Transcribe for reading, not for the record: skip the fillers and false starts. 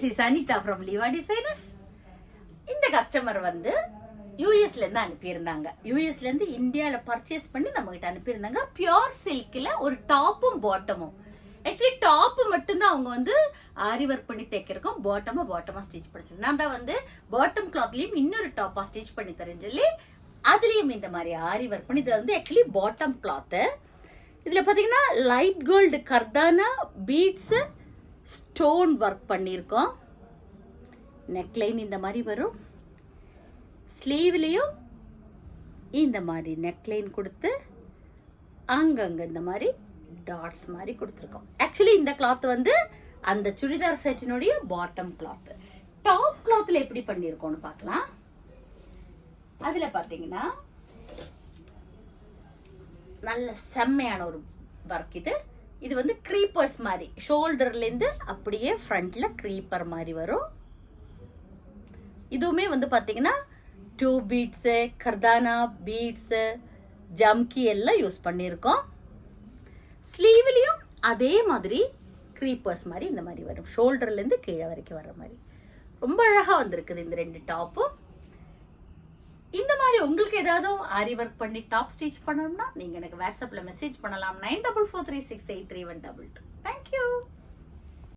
this is Anita from Liva Designers. இந்த customer வந்து யூஎஸ்ல இருந்து அனுப்பியிருந்தாங்க. யூஎஸ்ல இருந்து இந்தியால பர்ச்சேஸ் பண்ணி நம்ம கிட்ட அனுப்பியிருந்தாங்க. பியூர் சில்க்ல ஒரு டாப்பும் பாட்டமும். ஆக்சுவலி டாப் மட்டும்தான் அவங்க வந்து ஆரி ஒர்க் பண்ணி தைக்கிறோம். பாட்டமா ஸ்டிச் பண்ணிச்சு. நான் தான் வந்து பாட்டம் கிளாத்லயும் இன்னொரு டாப்பா ஸ்டிச் பண்ணி தரேன்னு சொல்லி அதுலயும் இந்த மாதிரி ஆரி ஒர்க் பண்ணி. இது வந்து ஆக்சுவலி பாட்டம் கிளாத். இதுல பாத்தீங்கன்னா லைட் கோல்டு கர்தானா பீட்ஸ் ஸ்டோன் ஒர்க் பண்ணியிருக்கோம். நெக்லைன் இந்த மாதிரி வரும். ஸ்லீவ்லையும் இந்த மாதிரி நெக்லைன் கொடுத்து அங்கங்க இந்த மாதிரி டாட்ஸ் மாதிரி கொடுத்துருக்கோம். ஆக்சுவலி இந்த கிளாத் வந்து அந்த சுடிதார் செட்டினுடைய பாட்டம் கிளாத். டாப் கிளாத்ல எப்படி பண்ணியிருக்கோம்னு பார்க்கலாம். அதுல பாத்தீங்கன்னா நல்ல செம்மையான ஒரு ஒர்க். இது வந்து க்ரீப்பர்ஸ் மாதிரி ஷோல்டர்ல இருந்து அப்படியே ஃப்ரண்ட்ல க்ரீப்பர் மாதிரி வரும். இதுவுமே வந்து பாத்தீங்கன்னா 2 பீட்ஸ் கர்தானா பீட்ஸ் ஜம்கி எல்லாம் யூஸ் பண்ணியிருக்கோம். ஸ்லீவ்லயும் அதே மாதிரி க்ரீப்பர்ஸ் மாதிரி இந்த மாதிரி வரும். ஷோல்டர்ல இருந்து கீழே வரைக்கும் வர்ற மாதிரி ரொம்ப அழகா வந்திருக்குது இந்த 2 டாப்பும். இந்த மாதிரி உங்களுக்கு ஏதாவது ஆரி ஒர்க் பண்ணி டாப் ஸ்டிச் பண்ணணும்னா நீங்க எனக்கு வாட்ஸ்அப்ல மெசேஜ் பண்ணலாம். 9443683122. தேங்க்யூ.